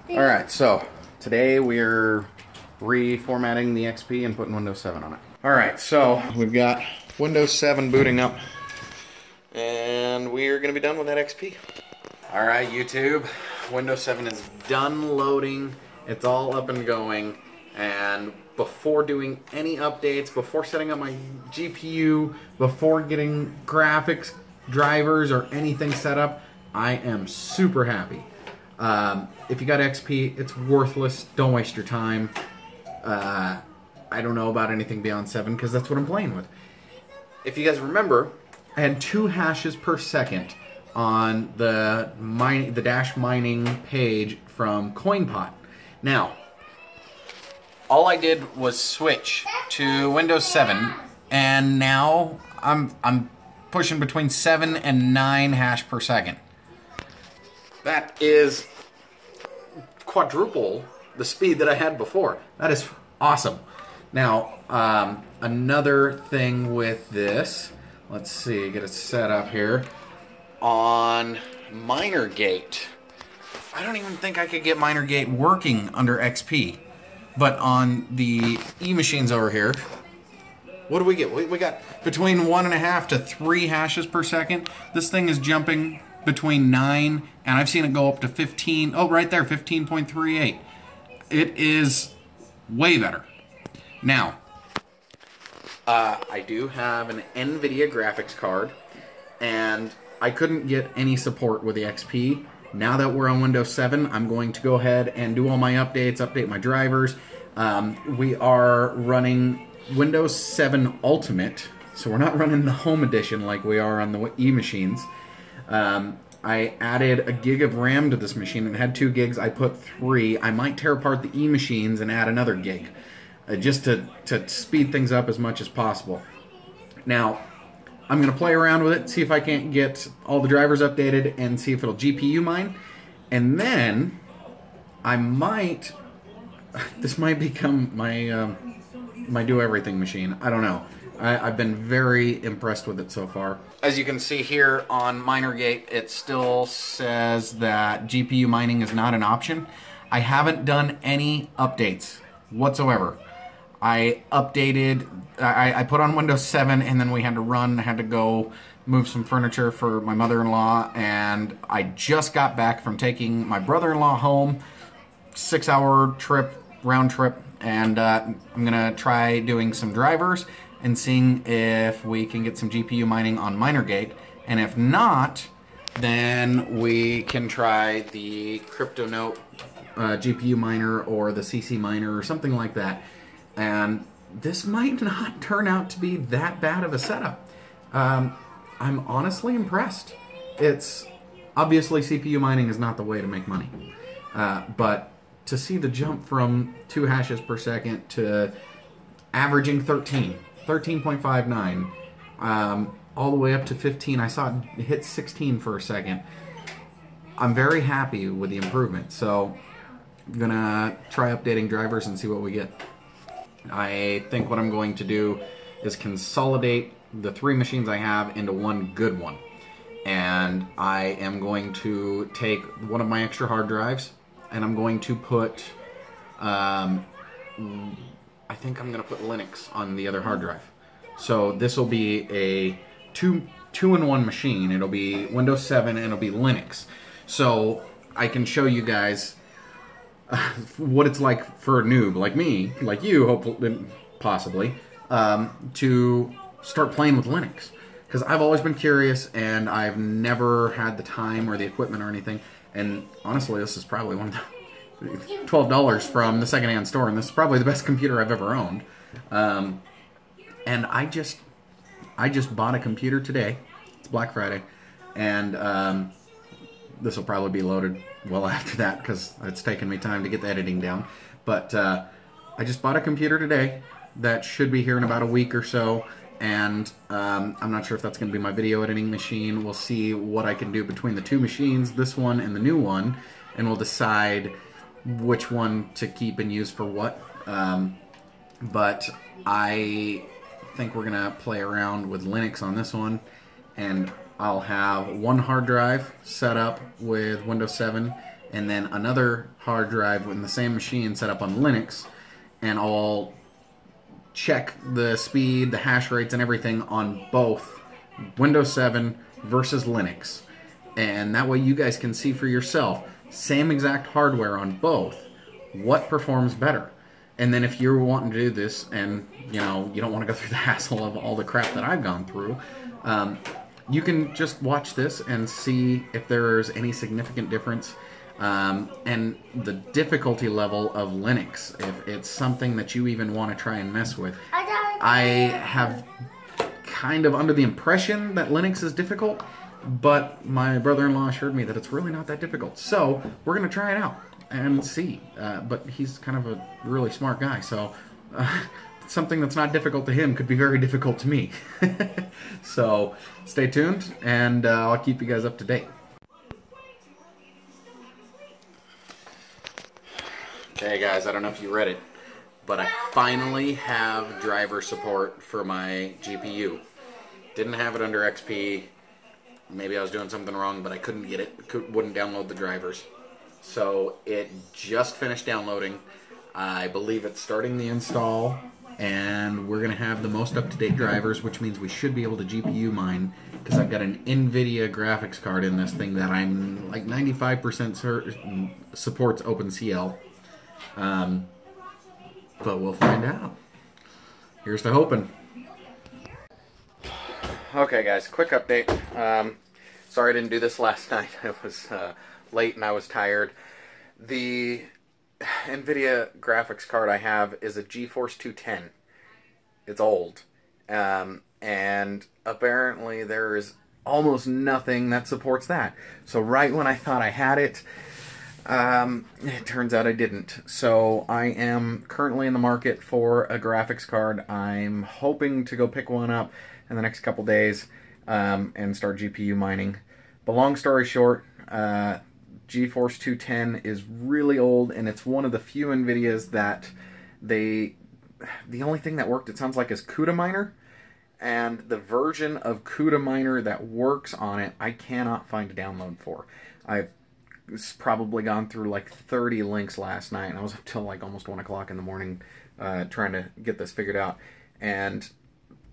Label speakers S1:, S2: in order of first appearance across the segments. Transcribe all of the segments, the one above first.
S1: Alright, so today we're reformatting the XP and putting Windows 7 on it. Alright, so we've got Windows 7 booting up and we're going to be done with that XP. Alright, YouTube, Windows 7 is done loading. It's all up and going, and before doing any updates, before setting up my GPU, before getting graphics drivers or anything set up, I am super happy. If you got XP, it's worthless. Don't waste your time. I don't know about anything beyond 7 because that's what I'm playing with. If you guys remember, I had 2 hashes per second on the Dash mining page from CoinPot. Now, all I did was switch to Windows 7, and now I'm pushing between 7 and 9 hash per second. That is quadruple the speed that I had before. That is awesome. Now, another thing with this, let's see, get it set up here. On MinerGate, I don't even think I could get MinerGate working under XP. But on the E-machines over here, what do we get? We got between 1.5 to 3 hashes per second. This thing is jumping between 9, and I've seen it go up to 15. Oh, right there, 15.38. It is way better. Now, I do have an NVIDIA graphics card, and I couldn't get any support with the XP. Now that we're on Windows 7, I'm going to go ahead and do all my updates, update my drivers. We are running Windows 7 Ultimate, so we're not running the Home Edition like we are on the E-machines. I added a gig of RAM to this machine. It had 2 gigs. I put 3. I might tear apart the E-machines and add another gig, just to speed things up as much as possible. Now, I'm going to play around with it, see if I can't get all the drivers updated, and see if it'll GPU mine. And then, I might... This might become my my do-everything machine. I don't know. I've been very impressed with it so far. As you can see here on MinerGate, it still says that GPU mining is not an option. I haven't done any updates whatsoever. I updated, I put on Windows 7, and then we had to run, I had to go move some furniture for my mother-in-law, and I just got back from taking my brother-in-law home, 6-hour trip, round trip, and I'm gonna try doing some drivers and seeing if we can get some GPU mining on MinerGate, and if not, then we can try the CryptoNote GPU miner or the CC miner or something like that. And this might not turn out to be that bad of a setup. I'm honestly impressed. It's obviously CPU mining is not the way to make money, but to see the jump from 2 hashes per second to averaging 13.59, all the way up to 15, I saw it hit 16 for a second. I'm very happy with the improvement, so I'm gonna try updating drivers and see what we get. I think what I'm going to do is consolidate the 3 machines I have into one good one. And I am going to take one of my extra hard drives, and I'm going to put, I think I'm going to put Linux on the other hard drive. So this will be a two-in-one machine. It'll be Windows 7 and it'll be Linux. So I can show you guys what it's like for a noob like me, like you, hopefully, possibly, to start playing with Linux. Because I've always been curious, and I've never had the time or the equipment or anything. And honestly, this is probably one of the $12 from the secondhand store, and this is probably the best computer I've ever owned. And I just bought a computer today. It's Black Friday, and this will probably be loaded well after that because it's taken me time to get the editing down. But I just bought a computer today that should be here in about a week or so, and I'm not sure if that's going to be my video editing machine. We'll see what I can do between the 2 machines, this one and the new one, and we'll decide which one to keep and use for what. But I think we're going to play around with Linux on this one, and I'll have one hard drive set up with Windows 7 and then another hard drive in the same machine set up on Linux, and I'll check the speed, the hash rates, and everything on both Windows 7 versus Linux. And that way you guys can see for yourself, same exact hardware on both, what performs better. And then if you're wanting to do this and you don't want to go through the hassle of all the crap that I've gone through, you can just watch this and see if there's any significant difference. And the difficulty level of Linux, if it's something that you even want to try and mess with. I have kind of under the impression that Linux is difficult, but my brother-in-law assured me that it's really not that difficult. So we're going to try it out and see. But he's kind of a really smart guy, so something that's not difficult to him could be very difficult to me. So stay tuned, and I'll keep you guys up to date. Okay guys, I don't know if you read it, but I finally have driver support for my GPU. Didn't have it under XP. Maybe I was doing something wrong, but I couldn't get it. Wouldn't download the drivers. So it just finished downloading. I believe it's starting the install, and we're going to have the most up-to-date drivers, which means we should be able to GPU mine, because I've got an NVIDIA graphics card in this thing that I'm like 95% certain supports OpenCL. But we'll find out. Here's to hoping. Okay guys, quick update. Sorry I didn't do this last night. It was late and I was tired. The NVIDIA graphics card I have is a GeForce 210. It's old. And apparently there is almost nothing that supports that. So right when I thought I had it, it turns out I didn't. So I am currently in the market for a graphics card. I'm hoping to go pick one up in the next couple days and start GPU mining. But long story short, GeForce 210 is really old, and it's one of the few NVIDIAs that the only thing that worked, it sounds like, is CUDA Miner. And the version of CUDA Miner that works on it, I cannot find a download for. I've probably gone through like 30 links last night, and I was up till like almost 1 o'clock in the morning trying to get this figured out. And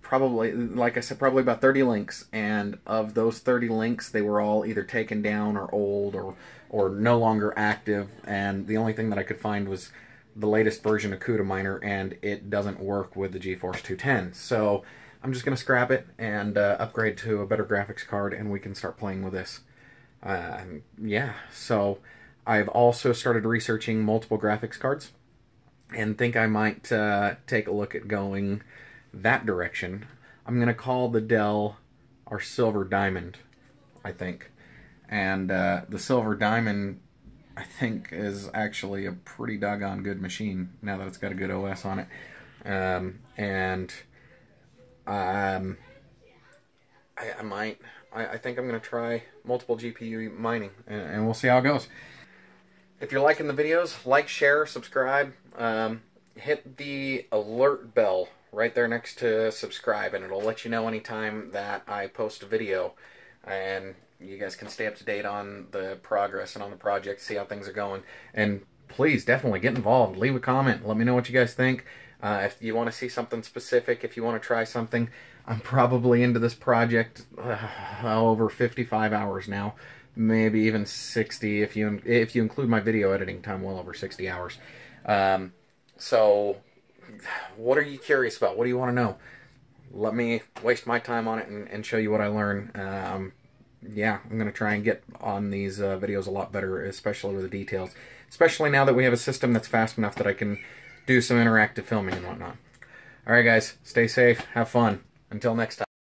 S1: probably, like I said, probably about 30 links, and of those 30 links, they were all either taken down or old or no longer active, and the only thing that I could find was the latest version of CUDA Miner, and it doesn't work with the GeForce 210. So I'm just going to scrap it and upgrade to a better graphics card, and we can start playing with this. Yeah, so I've also started researching multiple graphics cards and think I might take a look at going that direction. I'm going to call the Dell our Silver Diamond, I think. And the Silver Diamond, I think, is actually a pretty doggone good machine now that it's got a good OS on it. I think I'm going to try multiple GPU mining, and we'll see how it goes. If you're liking the videos, like, share, subscribe. Hit the alert bell right there next to subscribe, and it'll let you know anytime that I post a video. And you guys can stay up to date on the progress and on the project, see how things are going. And please, definitely get involved. Leave a comment. Let me know what you guys think. If you want to see something specific, if you want to try something, I'm probably into this project over 55 hours now, maybe even 60 if you include my video editing time, well over 60 hours. So what are you curious about? What do you want to know? Let me waste my time on it and show you what I learn. Yeah, I'm going to try and get on these videos a lot better, especially with the details. Especially now that we have a system that's fast enough that I can do some interactive filming and whatnot. Alright guys, stay safe, have fun. Until next time.